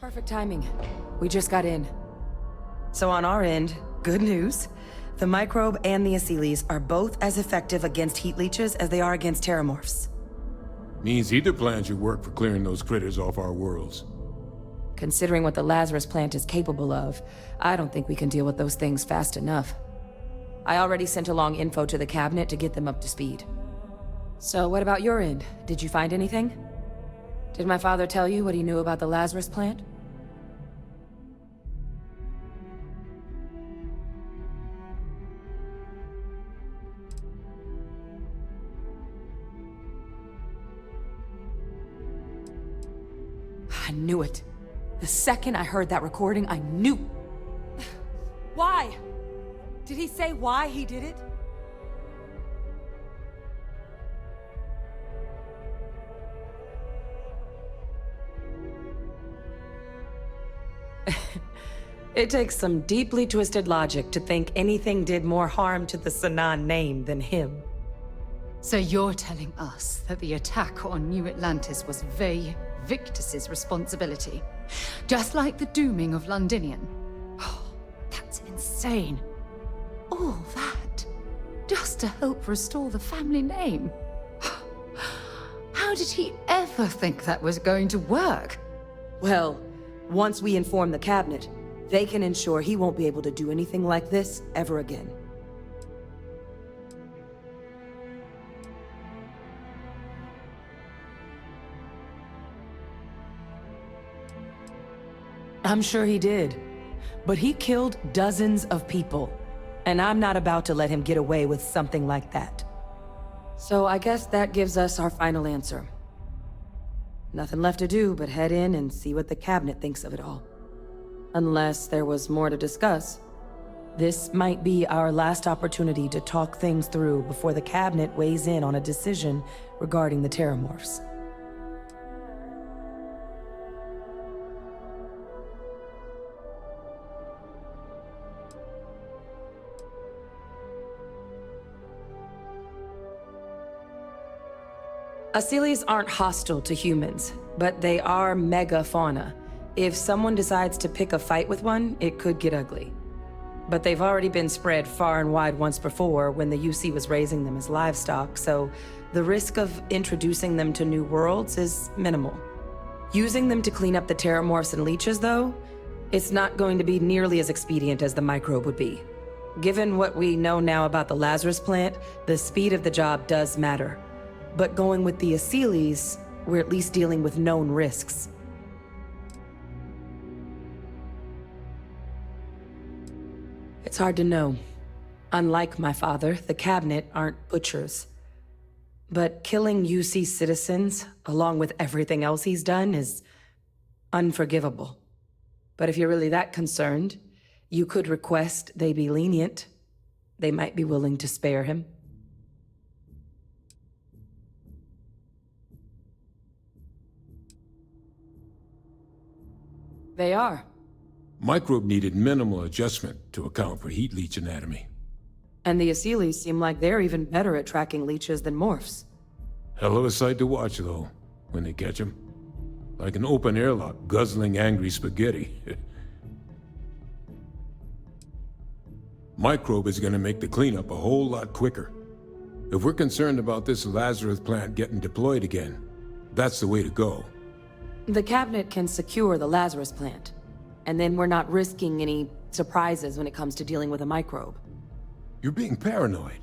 Perfect timing. We just got in. So on our end, good news. The Microbe and the Aceles are both as effective against heat leeches as they are against terramorphs. Means either plan should work for clearing those critters off our worlds. Considering what the Lazarus plant is capable of, I don't think we can deal with those things fast enough. I already sent along info to the cabinet to get them up to speed. So what about your end? Did you find anything? Did my father tell you what he knew about the Lazarus plant? I knew it. The second I heard that recording, I knew. Why? Did he say why he did it? It takes some deeply twisted logic to think anything did more harm to the Sanan name than him. So you're telling us that the attack on New Atlantis was Victus's responsibility? Just like the dooming of Londinian? Oh, that's insane. All that, just to help restore the family name? How did he ever think that was going to work? Well, once we inform the cabinet, they can ensure he won't be able to do anything like this ever again. I'm sure he did. But he killed dozens of people. And I'm not about to let him get away with something like that. So I guess that gives us our final answer. Nothing left to do but head in and see what the cabinet thinks of it all. Unless there was more to discuss. This might be our last opportunity to talk things through before the cabinet weighs in on a decision regarding the terramorphs. Aceles aren't hostile to humans, but they are megafauna. If someone decides to pick a fight with one, it could get ugly. But they've already been spread far and wide once before when the UC was raising them as livestock, so the risk of introducing them to new worlds is minimal. Using them to clean up the terramorphs and leeches, though, it's not going to be nearly as expedient as the microbe would be. Given what we know now about the Lazarus plant, the speed of the job does matter. But going with the Aceles, we're at least dealing with known risks. It's hard to know. Unlike my father, the cabinet aren't butchers. But killing UC citizens, along with everything else he's done, is unforgivable. But if you're really that concerned, you could request they be lenient. They might be willing to spare him. They are. Microbe needed minimal adjustment to account for heat leech anatomy. And the Aceles seem like they're even better at tracking leeches than morphs. Hell of a sight to watch, though, when they catch them. Like an open airlock guzzling angry spaghetti. Microbe is gonna make the cleanup a whole lot quicker. If we're concerned about this Lazarus plant getting deployed again, that's the way to go. The cabinet can secure the Lazarus plant, and then we're not risking any surprises when it comes to dealing with a microbe. You're being paranoid.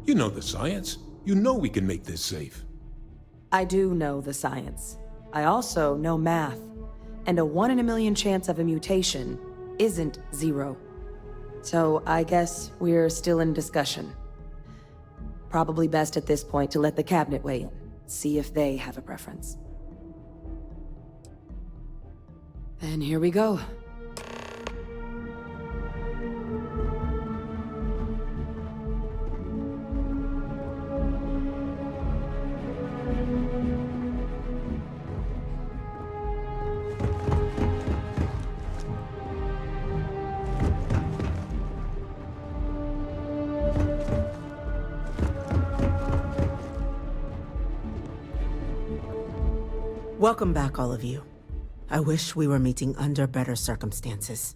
You know the science. You know we can make this safe. I do know the science. I also know math, and a 1 in a million chance of a mutation isn't 0. So I guess we're still in discussion. Probably best at this point to let the cabinet weigh in, see if they have a preference. And here we go. Welcome back, all of you. I wish we were meeting under better circumstances.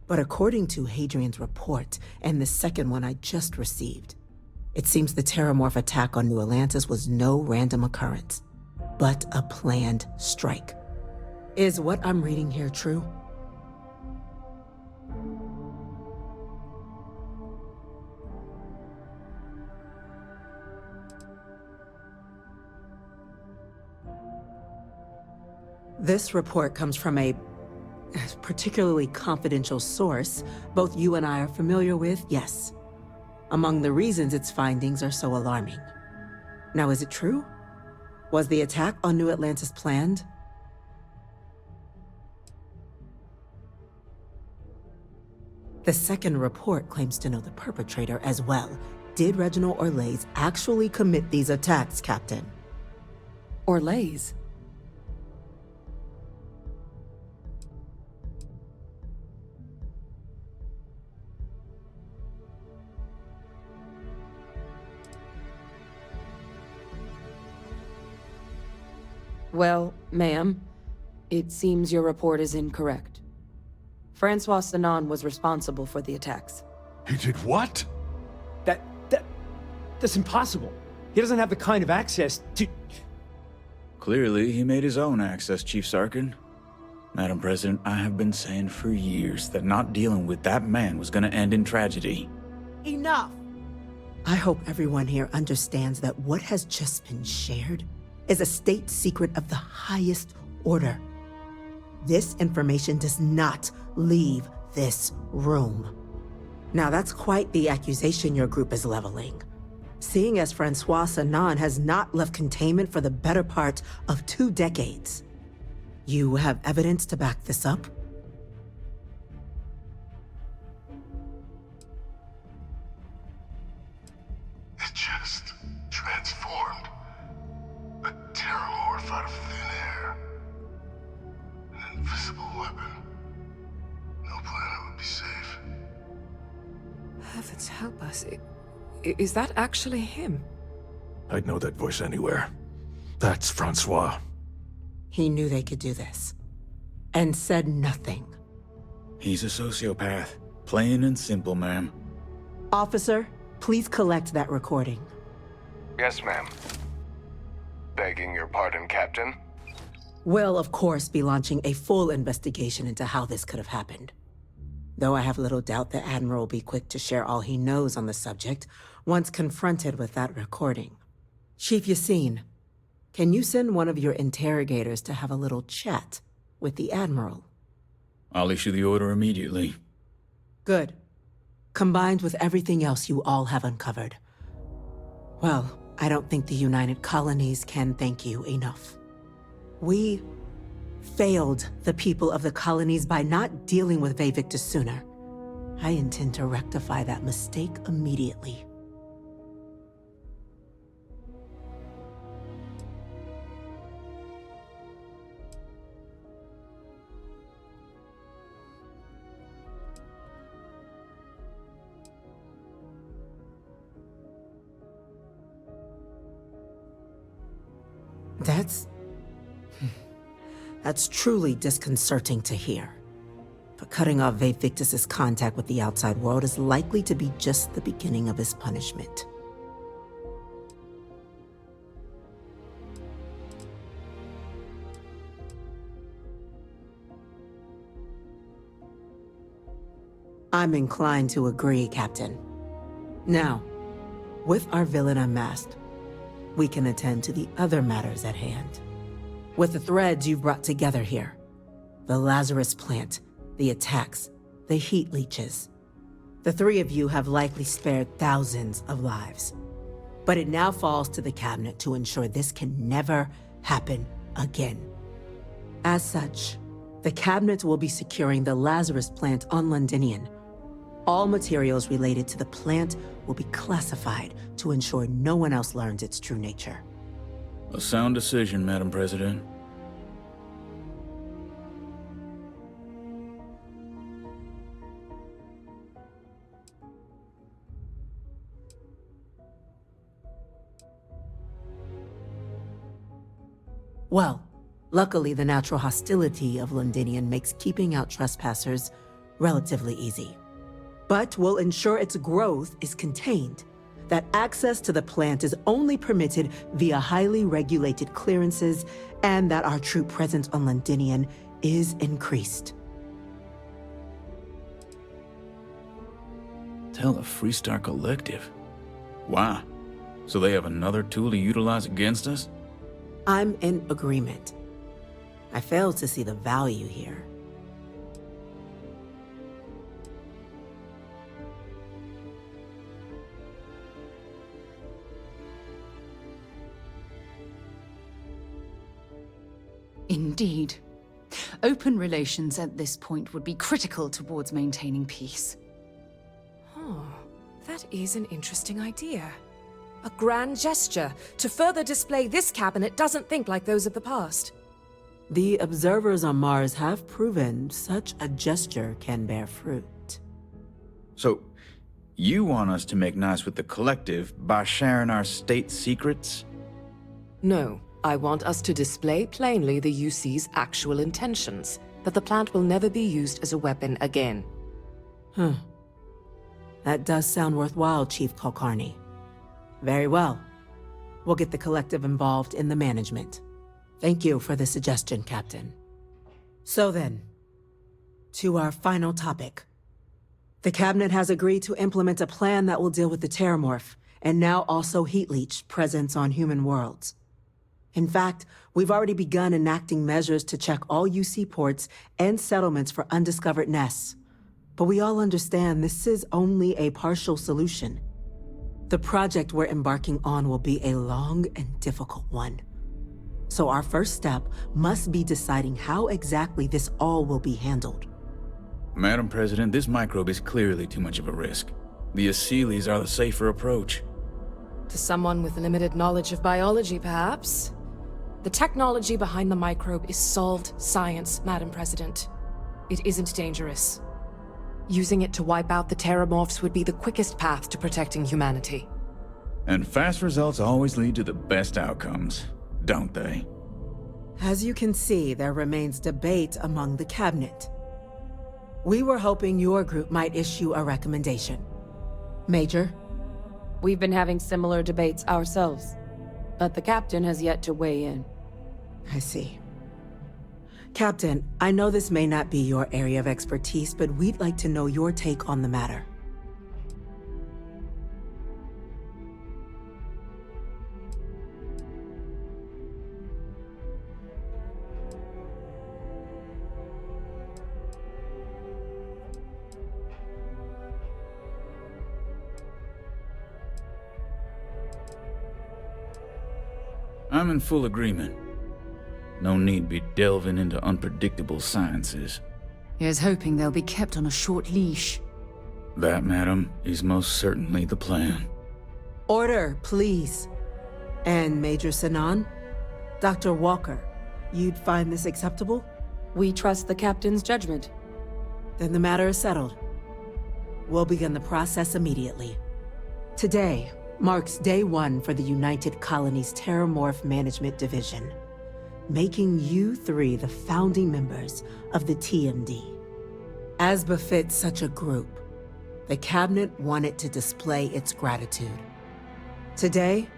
But according to Hadrian's report, and the second one I just received, it seems the Terramorph attack on New Atlantis was no random occurrence, but a planned strike. Is what I'm reading here true? This report comes from a particularly confidential source both you and I are familiar with, yes. Among the reasons its findings are so alarming. Now, is it true? Was the attack on New Atlantis planned? The second report claims to know the perpetrator as well. Did Reginald Orlais actually commit these attacks, Captain? Orlais? Well, ma'am, it seems your report is incorrect. Francois Sanon was responsible for the attacks. He did what? That's impossible. He doesn't have the kind of access to... Clearly, he made his own access, Chief Sarkin. Madam President, I have been saying for years that not dealing with that man was gonna end in tragedy. Enough! I hope everyone here understands that what has just been shared is a state secret of the highest order. This information does not leave this room. Now that's quite the accusation your group is leveling. Seeing as Francois Sanon has not left containment for the better part of 2 decades. You have evidence to back this up? It just transformed. A Terramorph out of thin air. An invisible weapon. No planet would be safe. Heavens help us. Is that actually him? I'd know that voice anywhere. That's Francois. He knew they could do this. And said nothing. He's a sociopath. Plain and simple, ma'am. Officer, please collect that recording. Yes, ma'am. Begging your pardon, Captain. We'll, of course, be launching a full investigation into how this could have happened. Though I have little doubt the Admiral will be quick to share all he knows on the subject once confronted with that recording. Chief Yassine, can you send one of your interrogators to have a little chat with the Admiral? I'll issue the order immediately. Good. Combined with everything else you all have uncovered. Well, I don't think the United Colonies can thank you enough. We failed the people of the colonies by not dealing with Ve Victus sooner. I intend to rectify that mistake immediately. That's truly disconcerting to hear. But cutting off Ve Victus's contact with the outside world is likely to be just the beginning of his punishment. I'm inclined to agree, Captain. Now, with our villain unmasked, we can attend to the other matters at hand. With the threads you've brought together here, the Lazarus plant, the attacks, the heat leeches, the 3 of you have likely spared thousands of lives. But it now falls to the Cabinet to ensure this can never happen again. As such, the Cabinet will be securing the Lazarus plant on Londinian. All materials related to the plant will be classified to ensure no one else learns its true nature. A sound decision, Madam President. Well, Luckily, the natural hostility of Londinian makes keeping out trespassers relatively easy. But we'll ensure its growth is contained, that access to the plant is only permitted via highly regulated clearances, and that our troop presence on Londinian is increased. Tell the Freestar Collective. Wow. So they have another tool to utilize against us? I'm in agreement. I fail to see the value here. Indeed. Open relations at this point would be critical towards maintaining peace. Oh, that is an interesting idea. A grand gesture to further display this cabinet doesn't think like those of the past. The observers on Mars have proven such a gesture can bear fruit. So, you want us to make nice with the Collective by sharing our state secrets? No, I want us to display plainly the UC's actual intentions, that the plant will never be used as a weapon again. That does sound worthwhile, Chief Kulkarni. Very well. We'll get the Collective involved in the management. Thank you for the suggestion, Captain. So then, to our final topic. The Cabinet has agreed to implement a plan that will deal with the Terramorph, and now also Heat Leech presence on human worlds. In fact, we've already begun enacting measures to check all UC ports and settlements for undiscovered nests. But we all understand this is only a partial solution. The project we're embarking on will be a long and difficult one. So our first step must be deciding how exactly this all will be handled. Madam President, this microbe is clearly too much of a risk. The Aceles are the safer approach. To someone with limited knowledge of biology, perhaps. The technology behind the microbe is solved science, Madam President. It isn't dangerous. Using it to wipe out the Terramorphs would be the quickest path to protecting humanity. And fast results always lead to the best outcomes, don't they? As you can see, there remains debate among the Cabinet. We were hoping your group might issue a recommendation. Major? We've been having similar debates ourselves, but the Captain has yet to weigh in. I see. Captain, I know this may not be your area of expertise, but we'd like to know your take on the matter. I'm in full agreement. No need be delving into unpredictable sciences. Here's hoping they'll be kept on a short leash. That, madam, is most certainly the plan. Order, please. And Major Sinan? Dr. Walker, you'd find this acceptable? We trust the Captain's judgment. Then the matter is settled. We'll begin the process immediately. Today marks day one for the United Colonies Terramorph Management Division, making you three the founding members of the TMD. As befits such a group, the Cabinet wanted to display its gratitude. Today,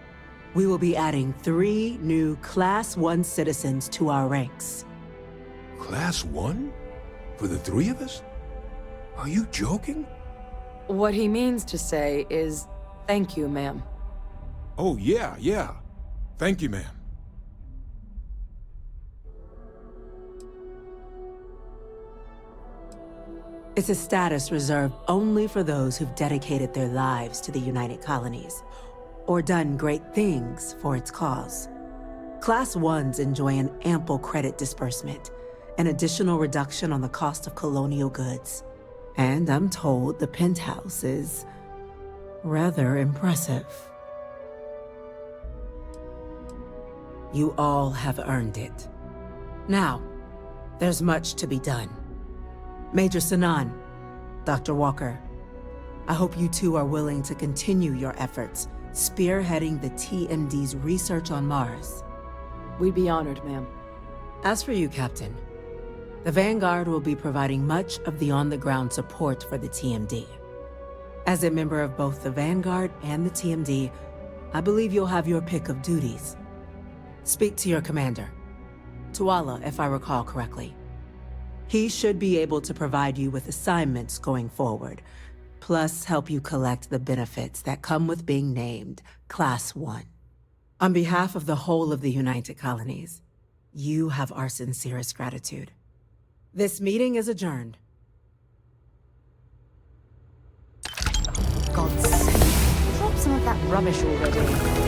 we will be adding 3 new Class 1 citizens to our ranks. Class 1? For the 3 of us? Are you joking? What he means to say is, thank you, ma'am. Oh, yeah. Thank you, ma'am. It's a status reserved only for those who've dedicated their lives to the United Colonies, or done great things for its cause. Class 1s enjoy an ample credit disbursement, an additional reduction on the cost of colonial goods. And I'm told the penthouse is rather impressive. You all have earned it. Now, there's much to be done. Major Sinan, Dr. Walker, I hope you two are willing to continue your efforts spearheading the TMD's research on Mars. We'd be honored, ma'am. As for you, Captain, the Vanguard will be providing much of the on-the-ground support for the TMD. As a member of both the Vanguard and the TMD, I believe you'll have your pick of duties. Speak to your commander, Tuala, if I recall correctly. He should be able to provide you with assignments going forward, plus help you collect the benefits that come with being named Class 1. On behalf of the whole of the United Colonies, you have our sincerest gratitude. This meeting is adjourned. God's sake. Drop some of that rubbish already.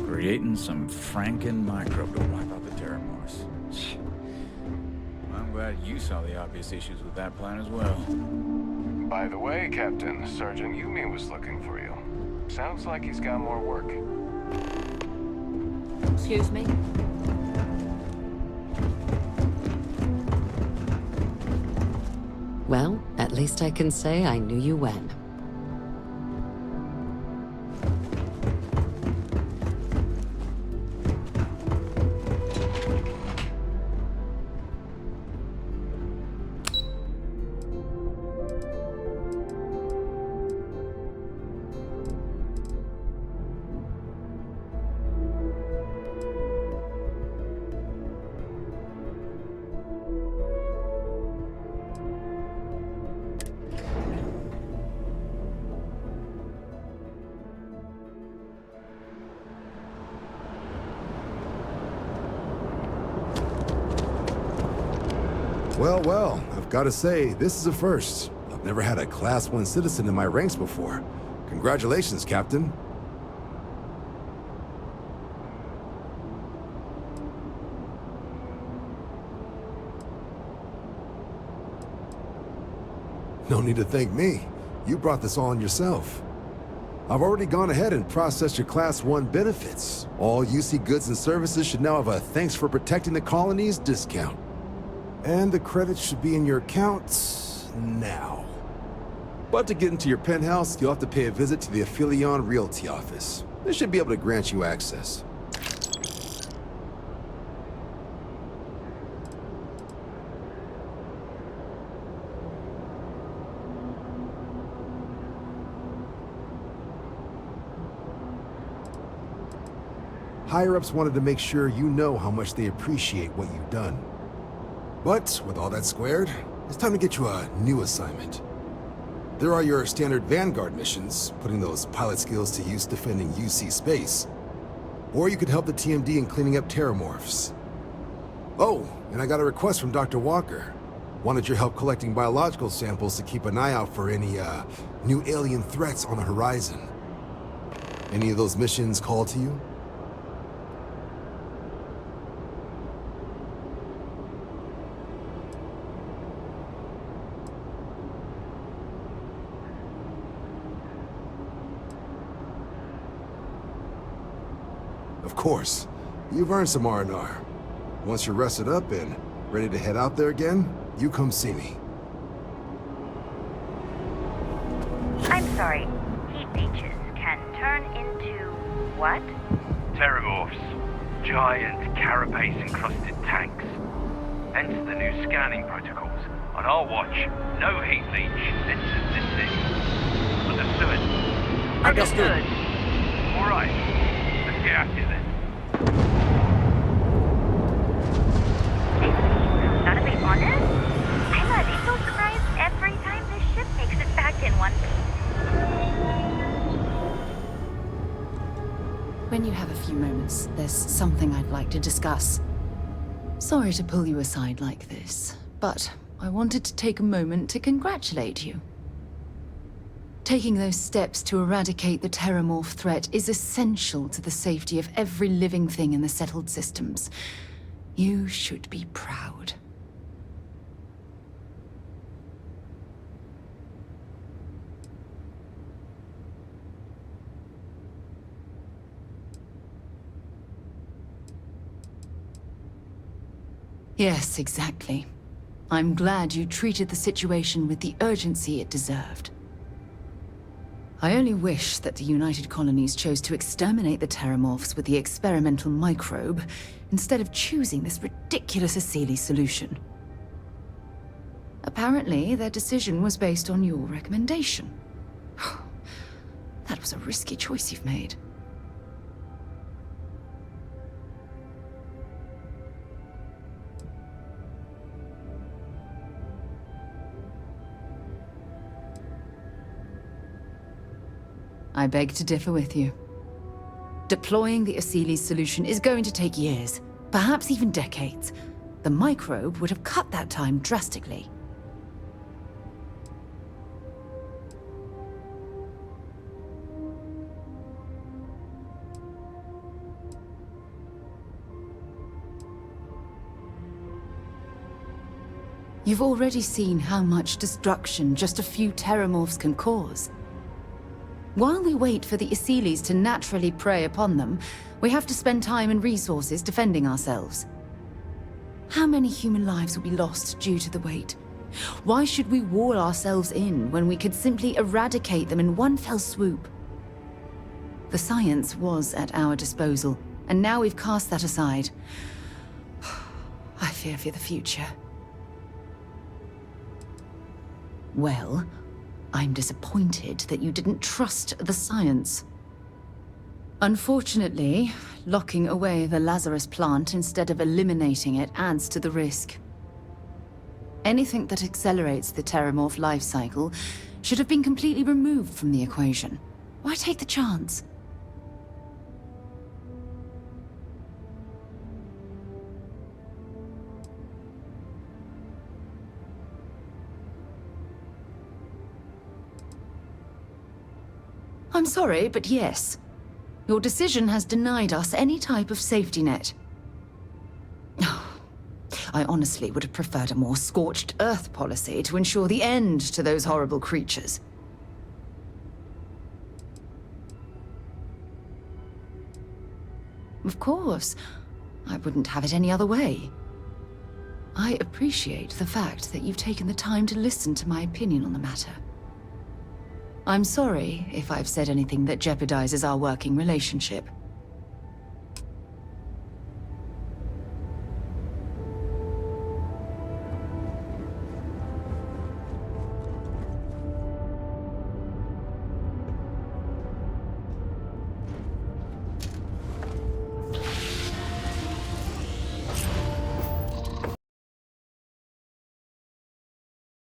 Creating some Franken microbe to wipe out the Terramorphs. I'm glad you saw the obvious issues with that plan as well. By the way, Captain, Sergeant Yumi was looking for you. Sounds like he's got more work. Excuse me? Well, at least I can say I knew you when. Well, I've got to say, this is a first. I've never had a Class 1 citizen in my ranks before. Congratulations, Captain. No need to thank me. You brought this on yourself. I've already gone ahead and processed your Class 1 benefits. All UC goods and services should now have a thanks for protecting the colonies discount. And the credits should be in your accounts now. But to get into your penthouse, you'll have to pay a visit to the Aphelion Realty office. They should be able to grant you access. Higher-ups wanted to make sure you know how much they appreciate what you've done. But with all that squared, it's time to get you a new assignment. There are your standard Vanguard missions, putting those pilot skills to use defending UC space. Or you could help the TMD in cleaning up Terramorphs. Oh, and I got a request from Dr. Walker. Wanted your help collecting biological samples to keep an eye out for any, new alien threats on the horizon. Any of those missions call to you? Of course. You've earned some R&R. Once you're rested up and ready to head out there again, you come see me. I'm sorry. Heat leeches can turn into what? Terramorphs. Giant carapace-encrusted tanks. Hence the new scanning protocols. On our watch, no heat leech enters this city. Understood? Understood. All right. Let's get at it then. Gotta be honest, I'm a little surprised every time this ship makes it back in one piece. When you have a few moments, there's something I'd like to discuss. Sorry to pull you aside like this, but I wanted to take a moment to congratulate you. Taking those steps to eradicate the Terramorph threat is essential to the safety of every living thing in the settled systems. You should be proud. Yes, exactly. I'm glad you treated the situation with the urgency it deserved. I only wish that the United Colonies chose to exterminate the Terramorphs with the experimental microbe, instead of choosing this ridiculous Aceles solution. Apparently, their decision was based on your recommendation. That was a risky choice you've made. I beg to differ with you. Deploying the Aceles solution is going to take years, perhaps even decades. The microbe would have cut that time drastically. You've already seen how much destruction just a few Terramorphs can cause. While we wait for the Aceles to naturally prey upon them, we have to spend time and resources defending ourselves. How many human lives will be lost due to the wait? Why should we wall ourselves in when we could simply eradicate them in one fell swoop? The science was at our disposal, and now we've cast that aside. I fear for the future. Well, I'm disappointed that you didn't trust the science. Unfortunately, locking away the Lazarus plant instead of eliminating it adds to the risk. Anything that accelerates the Terramorph life cycle should have been completely removed from the equation. Why take the chance? I'm sorry, but yes. Your decision has denied us any type of safety net. I honestly would have preferred a more scorched earth policy to ensure the end to those horrible creatures. Of course. I wouldn't have it any other way. I appreciate the fact that you've taken the time to listen to my opinion on the matter. I'm sorry if I've said anything that jeopardizes our working relationship.